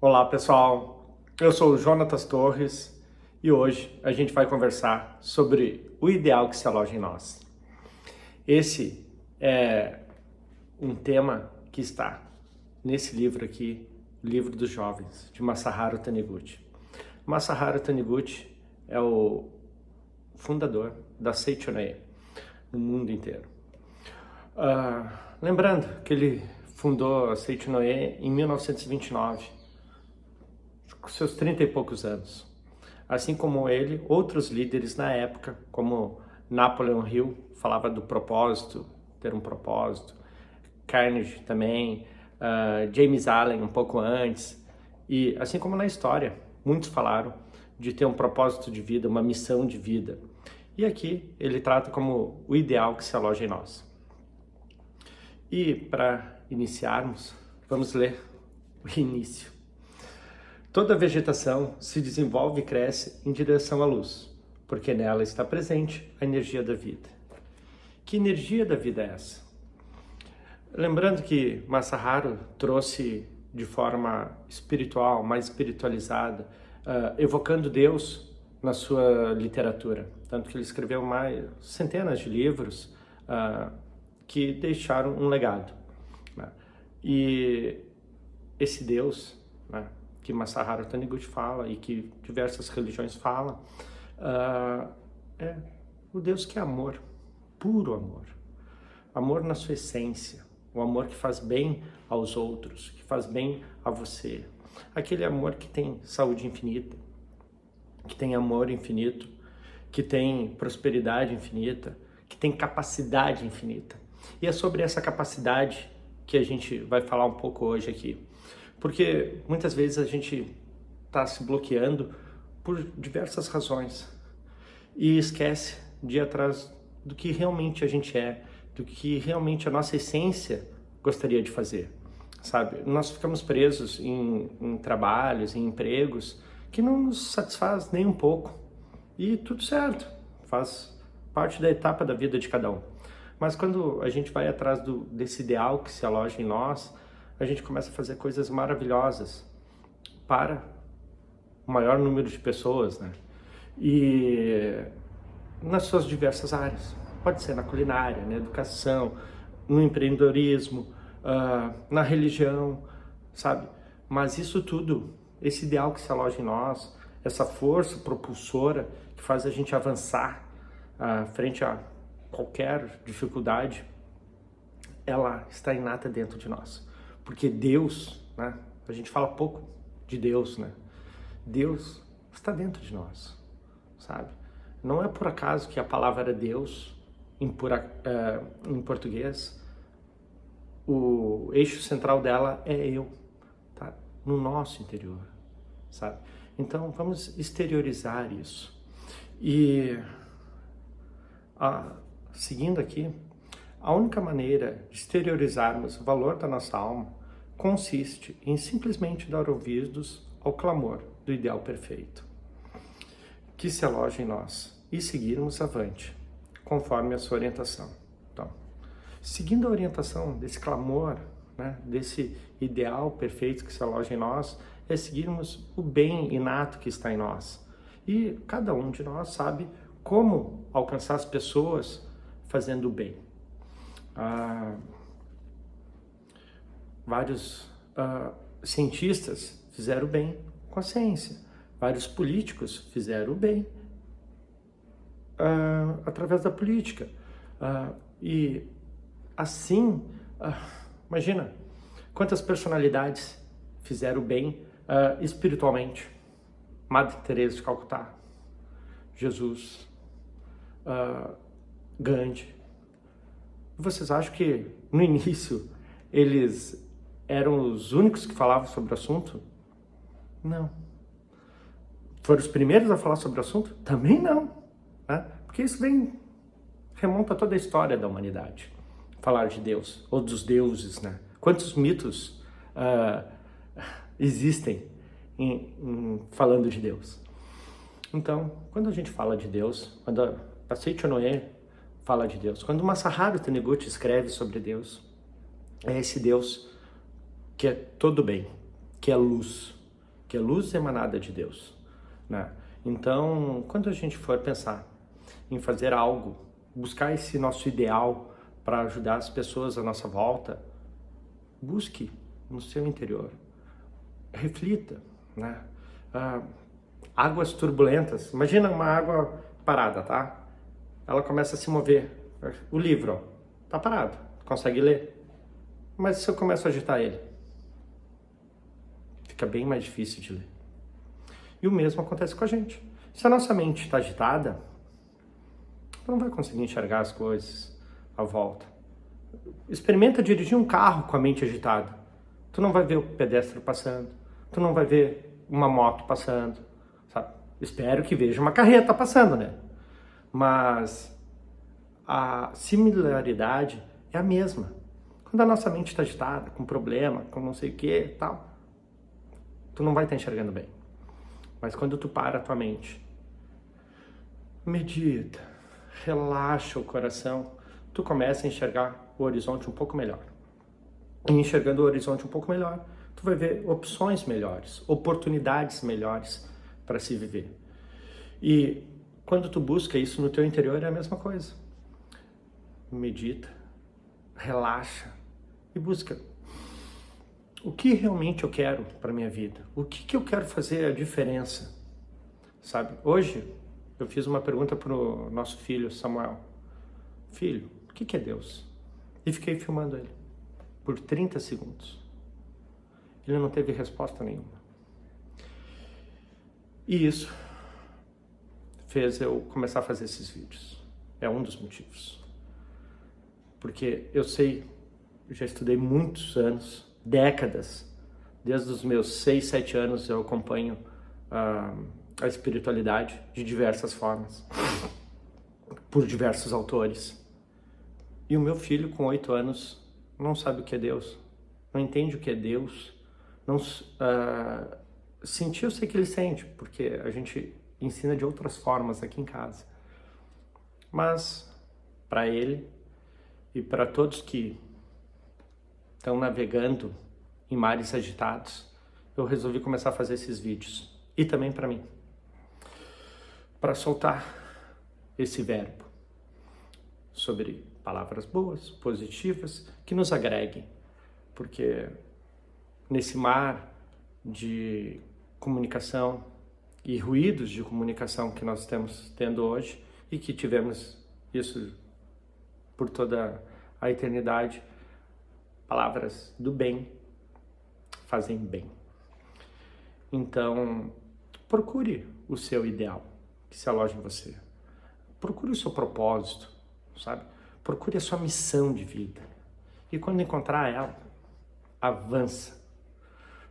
Olá pessoal, eu sou o Jonatas Torres e hoje a gente vai conversar sobre o ideal que se aloja em nós. Esse é um tema que está nesse livro aqui, o Livro dos Jovens, de Masaharu Taniguchi. Masaharu Taniguchi é o fundador da Seichonoye no mundo inteiro. Lembrando que ele fundou a Seichonoye em 1929, com seus 30 e poucos anos. Assim como ele, outros líderes na época, como Napoleon Hill, falava do propósito, ter um propósito, Carnegie também, James Allen um pouco antes, e assim como na história, muitos falaram de ter um propósito de vida, uma missão de vida. E aqui ele trata como o ideal que se aloja em nós. E para iniciarmos, vamos ler o início. Toda a vegetação se desenvolve e cresce em direção à luz, porque nela está presente a energia da vida. Que energia da vida é essa? Lembrando que Masaharu trouxe de forma espiritual, mais espiritualizada, evocando Deus na sua literatura. Tanto que ele escreveu mais centenas de livros que deixaram um legado. E esse Deus, que Masaharu Taniguchi fala e que diversas religiões falam, é o Deus que é amor, puro amor. Amor na sua essência, o amor que faz bem aos outros, que faz bem a você. Aquele amor que tem saúde infinita, que tem amor infinito, que tem prosperidade infinita, que tem capacidade infinita. E é sobre essa capacidade que a gente vai falar um pouco hoje aqui. Porque muitas vezes a gente está se bloqueando por diversas razões e esquece de ir atrás do que realmente a gente é, do que realmente a nossa essência gostaria de fazer, sabe? Nós ficamos presos em trabalhos, em empregos que não nos satisfaz nem um pouco. E tudo certo, faz parte da etapa da vida de cada um. Mas quando a gente vai atrás desse ideal que se aloja em nós, a gente começa a fazer coisas maravilhosas para o maior número de pessoas, E nas suas diversas áreas. Pode ser na culinária, na educação, no empreendedorismo, na religião, sabe? Mas isso tudo, esse ideal que se aloja em nós, essa força propulsora que faz a gente avançar frente a qualquer dificuldade, ela está inata dentro de nós. Porque Deus, a gente fala pouco de Deus, Deus está dentro de nós, sabe? Não é por acaso que a palavra Deus, em português, o eixo central dela é eu, tá? No nosso interior, sabe? Então, vamos exteriorizar isso. E, seguindo aqui, a única maneira de exteriorizarmos o valor da nossa alma consiste em simplesmente dar ouvidos ao clamor do ideal perfeito, que se aloja em nós, e seguirmos avante, conforme a sua orientação. Então, seguindo a orientação desse clamor, desse ideal perfeito que se aloja em nós, é seguirmos o bem inato que está em nós. E cada um de nós sabe como alcançar as pessoas fazendo o bem. Vários cientistas fizeram o bem com a ciência. Vários políticos fizeram o bem através da política. E assim, imagina quantas personalidades fizeram o bem espiritualmente. Madre Teresa de Calcutá, Jesus, Gandhi. Vocês acham que no início eles eram os únicos que falavam sobre o assunto? Não. Foram os primeiros a falar sobre o assunto? Também não. Porque isso remonta a toda a história da humanidade. Falar de Deus, ou dos deuses, Quantos mitos existem falando de Deus? Então, quando a gente fala de Deus, quando a Seichonoye fala de Deus, quando Masaharu Taniguchi escreve sobre Deus, é esse Deus que é todo bem, que é luz, porque é luz emanada de Deus, né? Então, quando a gente for pensar em fazer algo, buscar esse nosso ideal para ajudar as pessoas à nossa volta, busque no seu interior, reflita, né? Águas turbulentas, imagina uma água parada, tá? Ela começa a se mover, o livro, ó, tá parado, consegue ler, mas se eu começo a agitar ele, fica bem mais difícil de ler. E o mesmo acontece com a gente. Se a nossa mente está agitada, tu não vai conseguir enxergar as coisas à volta. Experimenta dirigir um carro com a mente agitada. Tu não vai ver o pedestre passando, tu não vai ver uma moto passando, sabe? Espero que veja uma carreta passando, né? Mas a similaridade é a mesma. Quando a nossa mente está agitada, com problema, com não sei o que, tal, tu não vai estar enxergando bem. Mas quando tu para a tua mente, medita, relaxa o coração, tu começa a enxergar o horizonte um pouco melhor. E enxergando o horizonte um pouco melhor, tu vai ver opções melhores, oportunidades melhores para se viver. E quando tu busca isso no teu interior é a mesma coisa. Medita, relaxa e busca o que realmente eu quero para minha vida, o que eu quero fazer a diferença, sabe? Hoje eu fiz uma pergunta para o nosso filho Samuel: filho, o que é Deus? E fiquei filmando ele por 30 segundos. Ele não teve resposta nenhuma. E isso fez eu começar a fazer esses vídeos. É um dos motivos. Porque eu sei, eu já estudei muitos anos, décadas, desde os meus 6, 7 anos eu acompanho a espiritualidade de diversas formas, por diversos autores. E o meu filho, com 8 anos, não sabe o que é Deus, não entende o que é Deus, não sentir, eu sei que ele sente, porque a gente ensina de outras formas aqui em casa. Mas, para ele e para todos que estão navegando em mares agitados, eu resolvi começar a fazer esses vídeos. E também para mim, para soltar esse verbo sobre palavras boas, positivas, que nos agreguem. Porque nesse mar de comunicação e ruídos de comunicação que nós estamos tendo hoje, e que tivemos isso por toda a eternidade, palavras do bem fazem bem. Então, procure o seu ideal que se aloja em você. Procure o seu propósito, sabe? Procure a sua missão de vida. E quando encontrar ela, avança.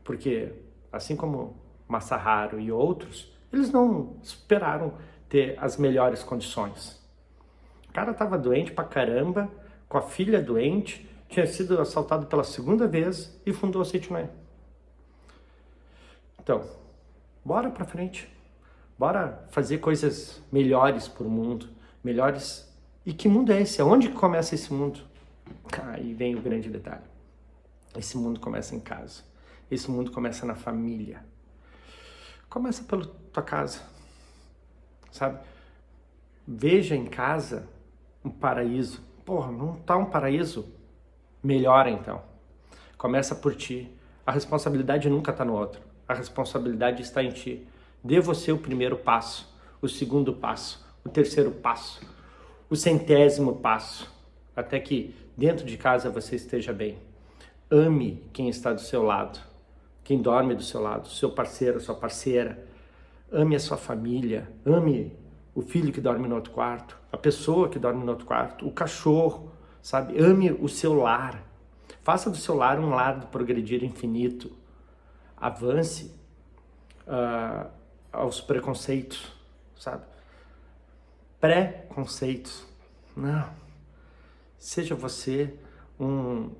Porque, assim como Masaharu e outros, eles não esperaram ter as melhores condições. O cara estava doente pra caramba, com a filha doente, tinha sido assaltado pela segunda vez e fundou a Seitinoe. Então, bora pra frente. Bora fazer coisas melhores pro mundo, melhores. E que mundo é esse? Aonde começa esse mundo? Aí vem o grande detalhe. Esse mundo começa em casa. Esse mundo começa na família. Começa pela tua casa, sabe? Veja em casa um paraíso. Porra, não tá um paraíso? Melhora então. Começa por ti. A responsabilidade nunca tá no outro. A responsabilidade está em ti. Dê você o primeiro passo, o segundo passo, o terceiro passo, o 100º passo, até que dentro de casa você esteja bem. Ame quem está do seu lado, quem dorme do seu lado, seu parceiro, sua parceira. Ame a sua família, ame o filho que dorme no outro quarto, a pessoa que dorme no outro quarto, o cachorro, sabe? Ame o seu lar. Faça do seu lar um lar do progredir infinito. Avance aos preconceitos, sabe? Pré-conceitos. Não. Seja você um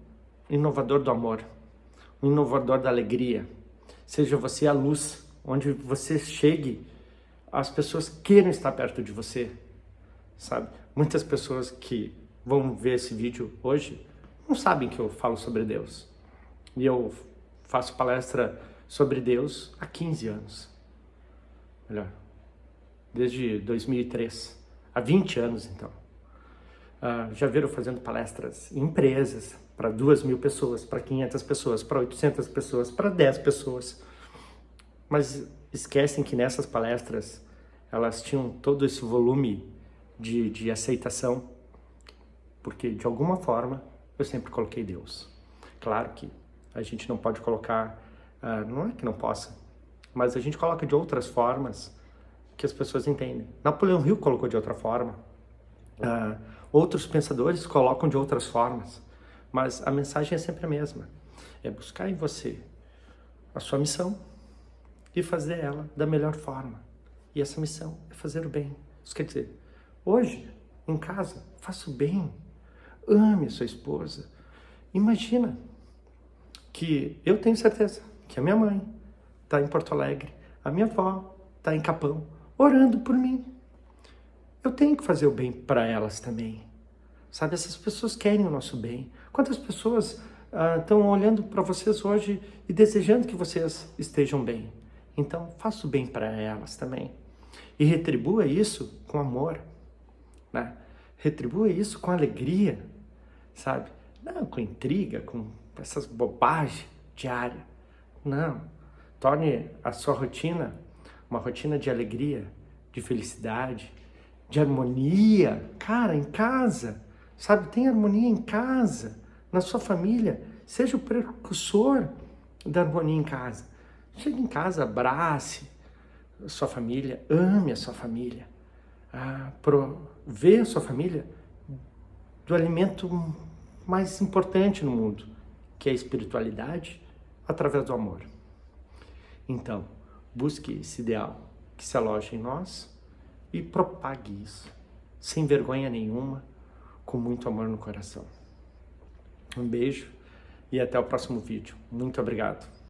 inovador do amor, um inovador da alegria. Seja você a luz, onde você chegue, as pessoas queiram estar perto de você, sabe? Muitas pessoas que vão ver esse vídeo hoje não sabem que eu falo sobre Deus. E eu faço palestra sobre Deus há 15 anos. Melhor, desde 2003, há 20 anos então. Já viram fazendo palestras em empresas, para 2.000 pessoas, para 500 pessoas, para 800 pessoas, para 10 pessoas. Mas esquecem que nessas palestras elas tinham todo esse volume de aceitação, porque de alguma forma eu sempre coloquei Deus. Claro que a gente não pode colocar, não é que não possa, mas a gente coloca de outras formas que as pessoas entendem. Napoleão Hill colocou de outra forma, outros pensadores colocam de outras formas, mas a mensagem é sempre a mesma. É buscar em você a sua missão e fazer ela da melhor forma. E essa missão é fazer o bem. Isso quer dizer, hoje, em casa, faça o bem. Ame a sua esposa. Imagina que eu tenho certeza que a minha mãe está em Porto Alegre, a minha avó está em Capão, orando por mim. Eu tenho que fazer o bem para elas também. Sabe, essas pessoas querem o nosso bem. Quantas pessoas estão olhando para vocês hoje e desejando que vocês estejam bem? Então, faça o bem para elas também. E retribua isso com amor, né? Retribua isso com alegria, sabe? Não com intriga, com essas bobagens diárias. Não. Torne a sua rotina uma rotina de alegria, de felicidade, de harmonia. Cara, em casa, sabe? Tem harmonia em casa, na sua família. Seja o precursor da harmonia em casa. Chegue em casa, abrace a sua família, ame a sua família. Provê a sua família do alimento mais importante no mundo, que é a espiritualidade, através do amor. Então, busque esse ideal que se aloja em nós e propague isso, sem vergonha nenhuma, com muito amor no coração. Um beijo e até o próximo vídeo. Muito obrigado.